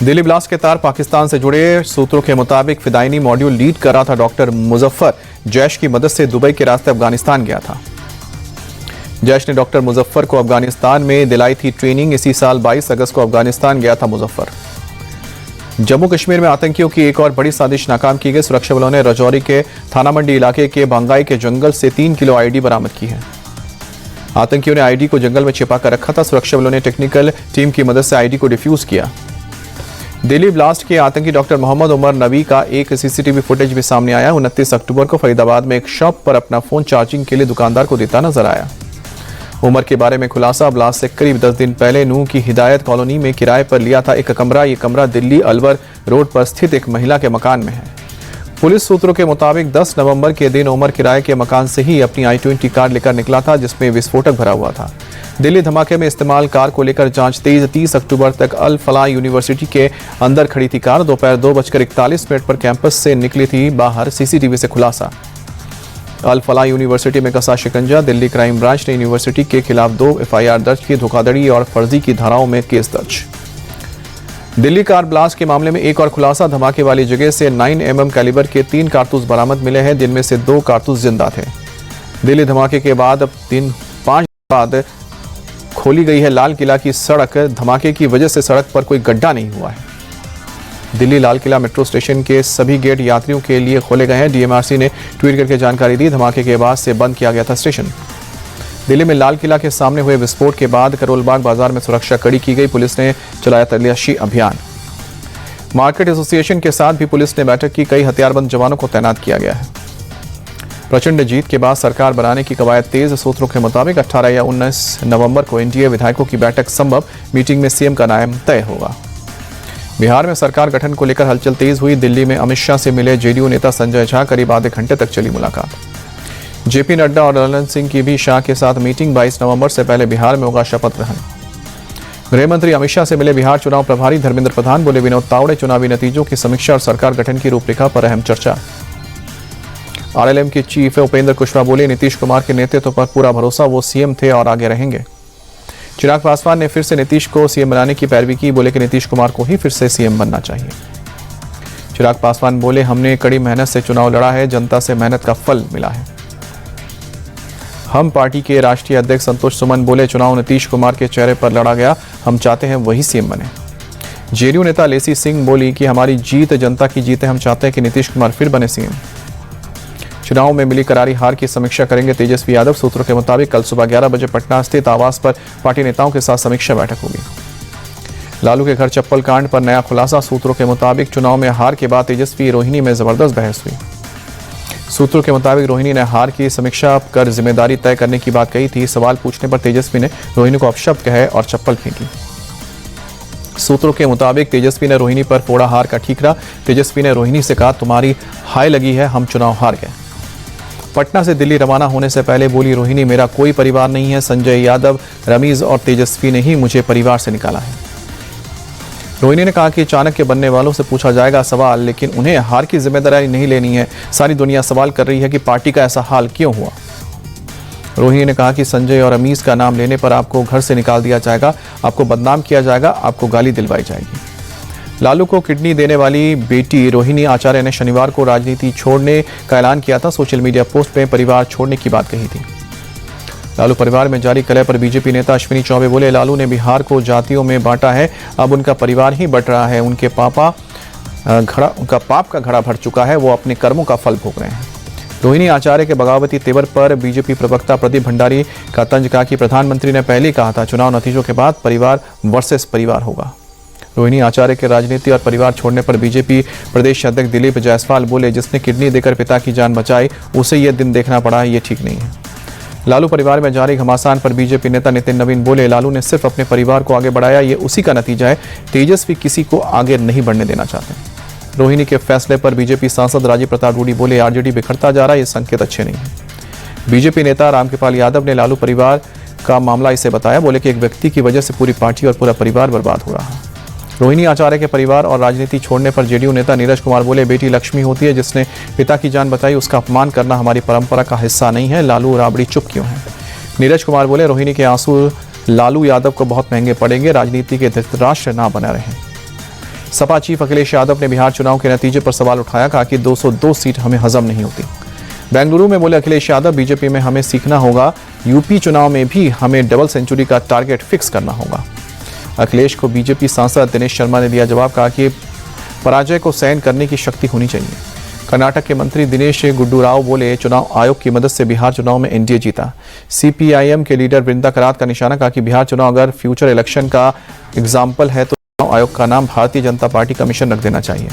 Delhi blast के तार पाकिस्तान से जुड़े। सूत्रों के मुताबिक फिदायनी मॉड्यूल लीड कर रहा था डॉक्टर मुजफ्फर जैश की मदद से दुबई के रास्ते अफगानिस्तान गया था। जैश ने डॉक्टर मुजफ्फर को अफगानिस्तान में दिलाई थी ट्रेनिंग। इसी साल 22 अगस्त को अफगानिस्तान गया था मुजफ्फर। जम्मू कश्मीर में आतंकियों की एक और बड़ी साजिश नाकाम की गई। सुरक्षा बलों ने राजौरी के थाना मंडी इलाके के बंगाई के जंगल से 3 किलो आईडी बरामद की है। आतंकियों ने आईडी को जंगल में छिपा कर रखा था। सुरक्षा बलों ने टेक्निकल टीम की मदद से आईडी को डिफ्यूज किया। दिल्ली ब्लास्ट के आतंकी डॉक्टर मोहम्मद उमर नबी का एक सीसीटीवी फुटेज भी सामने आया। 29 अक्टूबर को फरीदाबाद में एक शॉप पर अपना फोन चार्जिंग के लिए दुकानदार को देता नजर आया। उमर के बारे में खुलासा। ब्लास्ट से करीब 10 दिन पहले नूह की हिदायत कॉलोनी में किराए पर लिया था एक कमरा। ये कमरा दिल्ली अलवर रोड पर स्थित एक महिला के मकान में है। पुलिस सूत्रों के मुताबिक 10 नवंबर के दिन उमर किराए के मकान से ही अपनी i20 कार लेकर निकला था जिसमें विस्फोटक भरा हुआ था। दिल्ली धमाके में इस्तेमाल कार को लेकर जांच तेज। 30 अक्टूबर तक अल फलाह यूनिवर्सिटी के अंदर खड़ी थी कार। दोपहर 2:41 पर कैंपस से निकली थी बाहर। सीसीटीवी से खुलासा। अल फलाह यूनिवर्सिटी में कसा शिकंजा। दिल्ली क्राइम ब्रांच ने यूनिवर्सिटी के खिलाफ 2 FIR दर्ज की। धोखाधड़ी और फर्जी की धाराओं में केस दर्ज। दिल्ली कार ब्लास्ट के मामले में एक और खुलासा। धमाके वाली जगह से 9mm कैलिबर के 3 कारतूस बरामद मिले हैं जिनमें से 2 कारतूस जिंदा थे। दिल्ली धमाके के बाद अब 5 बाद खोली गई है लाल किला की सड़क। धमाके की वजह से सड़क पर कोई गड्ढा नहीं हुआ है। दिल्ली लाल किला मेट्रो स्टेशन के सभी गेट यात्रियों के लिए खोले गए हैं। DMRC ने ट्वीट करके जानकारी दी। धमाके के बाद से बंद किया गया था स्टेशन। दिल्ली में लाल किला के सामने हुए विस्फोट के बाद करोलबाग बाजार में सुरक्षा कड़ी की गई। पुलिस ने चलाया तलाशी अभियान। मार्केट एसोसिएशन के साथ भी पुलिस ने बैठक की। कई हथियारबंद जवानों को तैनात किया गया है। प्रचंड जीत के बाद सरकार बनाने की कवायद तेज। सूत्रों के मुताबिक 18 या 19 नवंबर को NDA विधायकों की बैठक संभव। मीटिंग में CM का नाम तय होगा। बिहार में सरकार गठन को लेकर हलचल तेज हुई। दिल्ली में अमित शाह से मिले JDU नेता संजय झा। करीब आधे घंटे तक चली मुलाकात। JP नड्डा और ललन सिंह की भी शाह के साथ मीटिंग। 22 नवंबर से पहले बिहार में होगा शपथ ग्रहण। गृह मंत्री अमित शाह से मिले बिहार चुनाव प्रभारी धर्मेंद्र प्रधान। बोले विनोद तावड़े चुनावी नतीजों की समीक्षा और सरकार गठन की रूपरेखा पर अहम चर्चा। RLM के चीफ उपेंद्र कुशवाहा बोले नीतीश कुमार के नेतृत्व पर पूरा भरोसा। वो CM थे और आगे रहेंगे। चिराग पासवान ने फिर से नीतीश को CM बनाने की पैरवी की। बोले कि नीतीश कुमार को ही फिर से CM बनना चाहिए। चिराग पासवान बोले हमने कड़ी मेहनत से चुनाव लड़ा है। जनता से मेहनत का फल मिला है। हम पार्टी के राष्ट्रीय अध्यक्ष संतोष सुमन बोले चुनाव नीतीश कुमार के चेहरे पर लड़ा गया। हम चाहते हैं वही CM बने। JDU नेता लेसी सिंह बोली कि हमारी जीत जनता की जीत है। हम चाहते हैं कि नीतीश कुमार फिर बने CM। चुनाव में मिली करारी हार की समीक्षा करेंगे तेजस्वी यादव। सूत्रों के मुताबिक कल सुबह 11 बजे पटना स्थित आवास पर पार्टी नेताओं के साथ समीक्षा बैठक होगी। लालू के घर चप्पल कांड पर नया खुलासा। सूत्रों के मुताबिक चुनाव में हार के बाद तेजस्वी रोहिणी में जबरदस्त बहस हुई। सूत्रों के मुताबिक रोहिणी ने हार की समीक्षा कर जिम्मेदारी तय करने की बात कही थी। सवाल पूछने पर तेजस्वी ने रोहिणी को अपशब्द कहे और चप्पल फेंकी। सूत्रों के मुताबिक तेजस्वी ने रोहिणी पर फोड़ा हार का ठीकरा। तेजस्वी ने रोहिणी से कहा तुम्हारी हाय लगी है, हम चुनाव हार गए। पटना से दिल्ली रवाना होने से पहले बोली रोहिणी मेरा कोई परिवार नहीं है। संजय यादव, रमीज और तेजस्वी ने ही मुझे परिवार से निकाला है। रोहिणी ने कहा कि चाणक्य बनने वालों से पूछा जाएगा सवाल, लेकिन उन्हें हार की जिम्मेदारी नहीं लेनी है। सारी दुनिया सवाल कर रही है कि पार्टी का ऐसा हाल क्यों हुआ। रोहिणी ने कहा कि संजय और रमीज का नाम लेने पर आपको घर से निकाल दिया जाएगा, आपको बदनाम किया जाएगा, आपको गाली दिलवाई जाएगी। लालू को किडनी देने वाली बेटी रोहिणी आचार्य ने शनिवार को राजनीति छोड़ने का ऐलान किया था। सोशल मीडिया पोस्ट में परिवार छोड़ने की बात कही थी। लालू परिवार में जारी कलह पर बीजेपी नेता अश्विनी चौबे बोले लालू ने बिहार को जातियों में बांटा है। अब उनका परिवार ही बट रहा है। उनका पाप का घड़ा भर चुका है। वो अपने कर्मों का फल भोग रहे हैं। रोहिणी आचार्य के बगावती तेवर पर बीजेपी प्रवक्ता प्रदीप भंडारी का तंज कहा कि प्रधानमंत्री ने पहले ही कहा था चुनाव नतीजों के बाद परिवार वर्सेस परिवार होगा। रोहिणी आचार्य के राजनीति और परिवार छोड़ने पर बीजेपी प्रदेश अध्यक्ष दिलीप जायसवाल बोले जिसने किडनी देकर पिता की जान बचाई उसे यह दिन देखना पड़ा, ये ठीक नहीं है। लालू परिवार में जारी घमासान पर बीजेपी नेता नितिन नवीन बोले लालू ने सिर्फ अपने परिवार को आगे बढ़ाया, ये उसी का नतीजा है। तेजस्वी किसी को आगे नहीं बढ़ने देना चाहते। रोहिणी के फैसले पर बीजेपी सांसद राजीव प्रताप रूडी बोले RJD बिखरता जा रहा है, ये संकेत अच्छे नहीं है। बीजेपी नेता रामकृपाल यादव ने लालू परिवार का मामला इसे बताया। बोले कि एक व्यक्ति की वजह से पूरी पार्टी और पूरा परिवार बर्बाद हो रहा है। रोहिणी आचार्य के परिवार और राजनीति छोड़ने पर JDU नेता नीरज कुमार बोले बेटी लक्ष्मी होती है, जिसने पिता की जान बचाई उसका अपमान करना हमारी परंपरा का हिस्सा नहीं है। लालू राबड़ी चुप क्यों है। नीरज कुमार बोले रोहिणी के आंसू लालू यादव को बहुत महंगे पड़ेंगे। राजनीति के धृतराष्ट्र ना बना रहे। सपा चीफ अखिलेश यादव ने बिहार चुनाव के नतीजे पर सवाल उठाया, कहा कि 202 सीट हमें हजम नहीं होती। बेंगलुरु में बोले अखिलेश यादव, बीजेपी में हमें सीखना होगा, यूपी चुनाव में भी हमें डबल सेंचुरी का टारगेट फिक्स करना होगा। अखिलेश को बीजेपी सांसद दिनेश शर्मा ने दिया जवाब, कहा कि पराजय को सहन करने की शक्ति होनी चाहिए। कर्नाटक के मंत्री दिनेश गुड्डू राव बोले, चुनाव आयोग की मदद से बिहार चुनाव में एनडीए जीता। सीपीआईएम के लीडर वृंदा करात का निशाना, कहा कि बिहार चुनाव अगर फ्यूचर इलेक्शन का एग्जाम्पल है तो चुनाव आयोग का नाम भारतीय जनता पार्टी कमीशन रख देना चाहिए।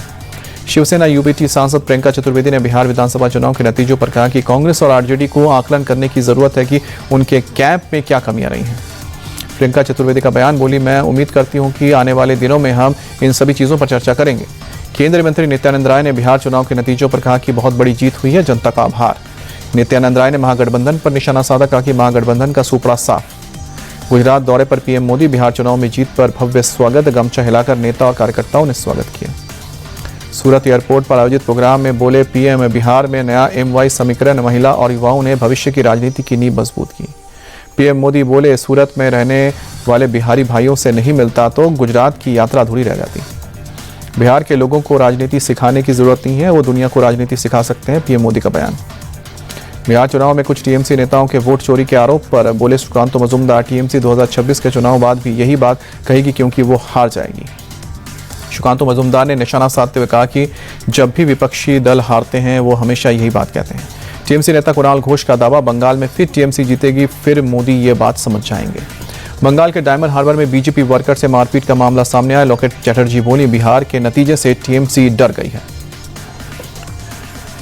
शिवसेना यूबीटी सांसद प्रियंका चतुर्वेदी ने बिहार विधानसभा चुनाव के नतीजों पर कहा कि कांग्रेस और आरजेडी को आकलन करने की जरूरत है कि उनके कैंप में क्या कमियां रही हैं। प्रियंका चतुर्वेदी का बयान, बोली, मैं उम्मीद करती हूं कि आने वाले दिनों में हम इन सभी चीजों पर चर्चा करेंगे। केंद्रीय मंत्री नित्यानंद राय ने बिहार चुनाव के नतीजों पर कहा कि बहुत बड़ी जीत हुई है, जनता का आभार। नित्यानंद राय ने महागठबंधन पर निशाना साधा, कहा कि महागठबंधन का सुपड़ा साफ। गुजरात दौरे पर पीएम मोदी, बिहार चुनाव में जीत पर भव्य स्वागत, गमछा हिलाकर नेता और कार्यकर्ताओं ने स्वागत किया। सूरत एयरपोर्ट पर आयोजित प्रोग्राम में बोले पीएम, बिहार में नया एमवाई समीकरण, महिला और युवाओं ने भविष्य की राजनीति की नींव मजबूत की। पीएम मोदी बोले, सूरत में रहने वाले बिहारी भाइयों से नहीं मिलता तो गुजरात की यात्रा अधूरी रह जाती। बिहार के लोगों को राजनीति सिखाने की जरूरत नहीं है, वो दुनिया को राजनीति सिखा सकते हैं, पीएम मोदी का बयान। बिहार चुनाव में कुछ टीएमसी नेताओं के वोट चोरी के आरोप पर बोले सुकांतो मजूमदार, टीएमसी 2026 के चुनाव बाद भी यही बात कहेगी क्योंकि वो हार जाएगी। सुकांतो मजूमदार ने निशाना साधते हुए कहा कि जब भी विपक्षी दल हारते हैं वो हमेशा यही बात कहते हैं। टीएमसी नेता कुणाल घोष का दावा, बंगाल में फिर टीएमसी जीतेगी, फिर मोदी ये बात समझ जाएंगे। बंगाल के डायमंड हार्बर में बीजेपी वर्कर से मारपीट का मामला सामने आया। लॉकेट चैटर्जी बोली, बिहार के नतीजे से टीएमसी डर गई है।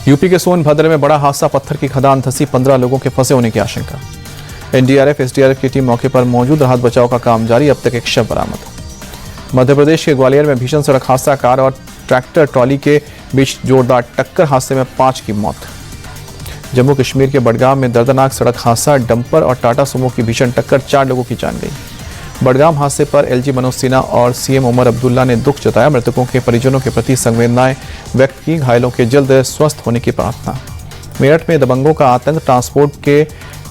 यूपी के सोनभद्र में बड़ा हादसा, पत्थर की खदान धंसी, 15 लोगों के फंसे होने की आशंका। एनडीआरएफ एसडीआरएफ की टीम मौके पर मौजूद, राहत बचाव का काम जारी, अब तक एक शव बरामद। मध्य प्रदेश के ग्वालियर में भीषण सड़क हादसा, कार और ट्रैक्टर ट्रॉली के बीच जोरदार टक्कर, हादसे में 5 की मौत। जम्मू कश्मीर के बडगाम में दर्दनाक सड़क हादसा, डंपर और टाटा सुमो की भीषण टक्कर, 4 लोगों की जान गई। बडगाम हादसे पर एलजी मनोज सिन्हा और सीएम उमर अब्दुल्ला ने दुख जताया, मृतकों के परिजनों के प्रति संवेदनाएं व्यक्त की, घायलों के जल्द स्वस्थ होने की प्रार्थना। मेरठ में दबंगों का आतंक, ट्रांसपोर्ट के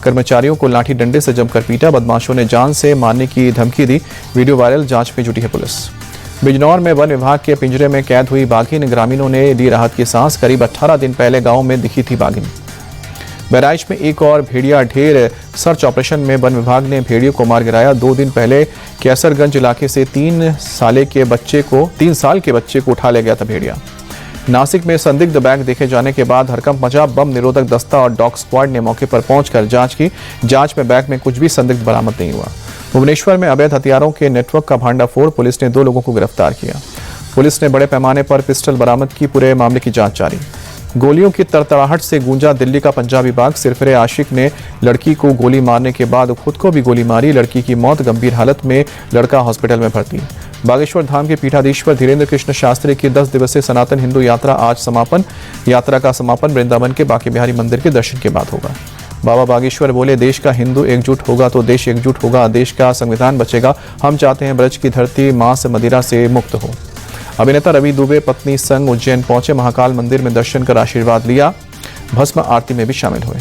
कर्मचारियों को लाठी डंडे से जमकर पीटा, बदमाशों ने जान से मारने की धमकी दी, वीडियो वायरल, जांच में जुटी है पुलिस। बिजनौर में वन विभाग के पिंजरे में कैद हुई बाघिन, ग्रामीणों ने ली राहत की सांस, करीब 18 दिन पहले गांव में दिखी थी बाघिन। बहराइच में एक और भेड़िया ढेर, सर्च ऑपरेशन में वन विभाग ने भेड़ियों को मार गिराया। 2 दिन पहले कैसरगंज इलाके से 3 साल के बच्चे को उठा ले गया था भेड़िया। नासिक में संदिग्ध बैग देखे जाने के बाद हड़कंप मचा, बम निरोधक दस्ता और डॉग स्क्वाड ने मौके पर पहुंचकर जांच की। जांच में बैग में कुछ भी संदिग्ध बरामद नहीं हुआ। भुवनेश्वर में अवैध हथियारों के नेटवर्क का भांडाफोड़, पुलिस ने 2 लोगों को गिरफ्तार किया। पुलिस ने बड़े पैमाने पर पिस्टल बरामद की, पूरे मामले की जांच जारी। गोलियों की तड़तड़ाहट से गूंजा दिल्ली का पंजाबी बाग, सिरफिरे आशिक ने लड़की को गोली मारने के बाद खुद को भी गोली मारी, लड़की की मौत, गंभीर हालत में लड़का हॉस्पिटल में भर्ती। बागेश्वर धाम के पीठाधीश्वर धीरेन्द्र कृष्ण शास्त्री की 10 दिवसीय सनातन हिंदू यात्रा आज समापन। यात्रा का समापन वृंदावन के बांके बिहारी मंदिर के दर्शन के बाद होगा। बाबा बागेश्वर बोले, देश का हिंदू एकजुट होगा तो देश एकजुट होगा, देश का संविधान बचेगा। हम चाहते हैं ब्रज की धरती मांस मदिरा से मुक्त हो। अभिनेता रवि दुबे पत्नी संग उज्जैन पहुंचे, महाकाल मंदिर में दर्शन कर आशीर्वाद लिया, भस्म आरती में भी शामिल हुए।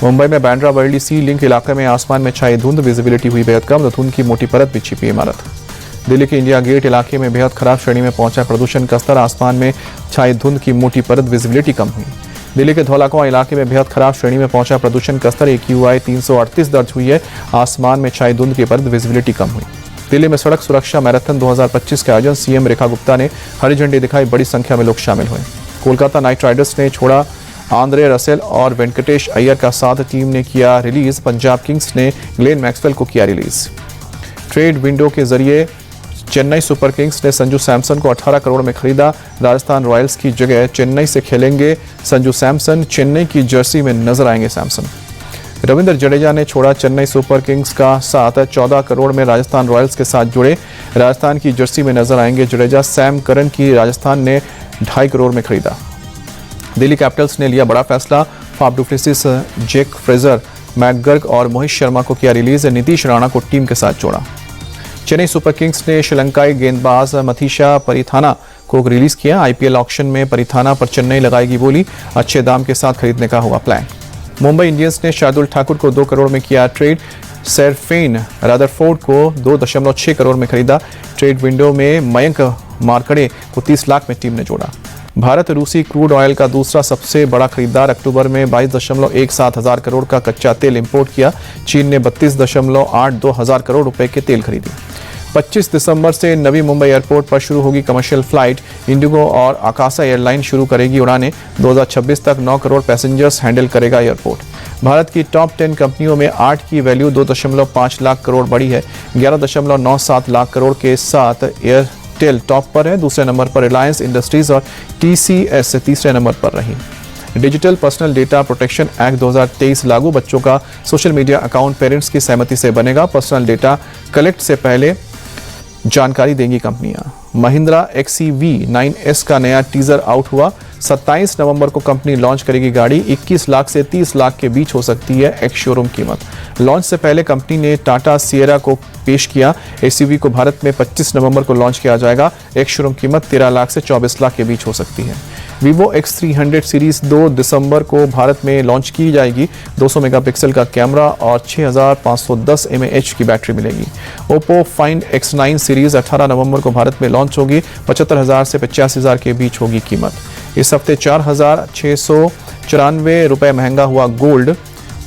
मुंबई में बांद्रा वर्ली सी लिंक इलाके में आसमान में छाई धुंध, विजिबिलिटी हुई बेहद कम, धुंध की मोटी परत भी छिपी इमारत। दिल्ली के इंडिया गेट इलाके में बेहद खराब श्रेणी में पहुंचा प्रदूषण का स्तर, आसमान में छाई धुंध की मोटी परत, विजिबिलिटी कम हुई। दिल्ली के धौलाकुआं इलाके में बेहद खराब श्रेणी में पहुंचा प्रदूषण का स्तर, AQI 338 दर्ज हुई है, आसमान में छाई धुंध की परत, विजिबिलिटी कम हुई। दिल्ली में सड़क सुरक्षा मैराथन 2025 का आयोजन, सीएम रेखा गुप्ता ने हरी झंडी दिखाई, बड़ी संख्या में लोग शामिल हुए। कोलकाता नाइट राइडर्स ने छोड़ा आंद्रे रसेल और वेंकटेश अय्यर का साथ, टीम ने किया रिलीज, पंजाब किंग्स ने ग्लेन मैक्सवेल को किया रिलीज। ट्रेड विंडो के जरिए चेन्नई सुपर किंग्स ने संजू सैमसन को 18 करोड़ में खरीदा, राजस्थान रॉयल्स की जगह चेन्नई से खेलेंगे संजू सैमसन, चेन्नई की जर्सी में नजर आएंगे सैमसन। रविंद्र जडेजा ने छोड़ा चेन्नई सुपर किंग्स का साथ, 14 करोड़ में राजस्थान रॉयल्स के साथ जुड़े, राजस्थान की जर्सी में नजर आएंगे जडेजा। सैम करन की राजस्थान ने 2.5 करोड़ में खरीदा। दिल्ली कैपिटल्स ने लिया बड़ा फैसला, फाफ डुप्लेसिस, जेक फ्रेजर, मैकगर्ग और मोहित शर्मा को किया रिलीज, नीतीश राणा को टीम के साथ जोड़ा। चेन्नई सुपर किंग्स ने श्रीलंकाई गेंदबाज मथीशा परिथाना को रिलीज किया। आईपीएल ऑक्शन में परिथाना पर चेन्नई लगाएगी बोली, अच्छे दाम के साथ खरीदने का होगा प्लान। मुंबई इंडियंस ने शार्दुल ठाकुर को 2 करोड़ में किया ट्रेड, सेरफेन रादरफोर्ड को 2.6 करोड़ में खरीदा। ट्रेड विंडो में मयंक मार्कड़े को 30 लाख में टीम ने जोड़ा। भारत रूसी क्रूड ऑयल का दूसरा सबसे बड़ा खरीदार अक्टूबर में 22.17 हजार करोड़ का कच्चा तेल इंपोर्ट किया। चीन ने 32.82 हजार करोड़ रुपए के तेल खरीदे। 25 दिसंबर से नवी मुंबई एयरपोर्ट पर शुरू होगी कमर्शियल फ्लाइट। इंडिगो और आकाशा एयरलाइन शुरू करेगी उड़ानें। 2026 तक 9 करोड़ पैसेंजर्स हैंडल करेगा एयरपोर्ट। भारत की टॉप 10 कंपनियों में 8 की वैल्यू 2.5 लाख करोड़ बढ़ी है। 11.97 लाख करोड़ के साथ एयरटेल टॉप पर है। दूसरे नंबर पर रिलायंस इंडस्ट्रीज और TCS तीसरे नंबर पर रही। Digital personal data protection act 2023 लागू। बच्चों का सोशल मीडिया अकाउंट पेरेंट्स की सहमति से बनेगा। पर्सनल डेटा कलेक्ट से पहले जानकारी देंगी कंपनियां। महिंद्रा XEV9S का नया टीजर आउट हुआ। 27 नवंबर को कंपनी लॉन्च करेगी गाड़ी। 21 लाख से 30 लाख के बीच हो सकती है एक्स शोरूम कीमत। लॉन्च से पहले कंपनी ने टाटा सिएरा को पेश किया। SUV को भारत में 25 नवंबर को लॉन्च किया जाएगा। एक्स शोरूम कीमत 13 लाख से 24 लाख के बीच हो सकती है। Vivo X300 सीरीज 2 दिसंबर को भारत में लॉन्च की जाएगी। 200 मेगापिक्सल का कैमरा और 6510 mAh की बैटरी मिलेगी। Oppo Find X9 सीरीज 18 नवंबर को भारत में लॉन्च होगी। 75,000 से 85,000 के बीच होगी कीमत। इस हफ्ते 4,694 रुपए महंगा हुआ गोल्ड।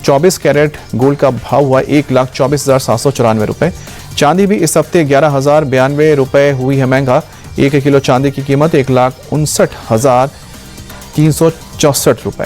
24 कैरेट गोल्ड का भाव हुआ 1,24,794 रुपए। चांदी भी इस हफ्ते 11,092 रुपए हुई है महंगा। 1 किलो चांदी की कीमत 1,59,364 रुपए।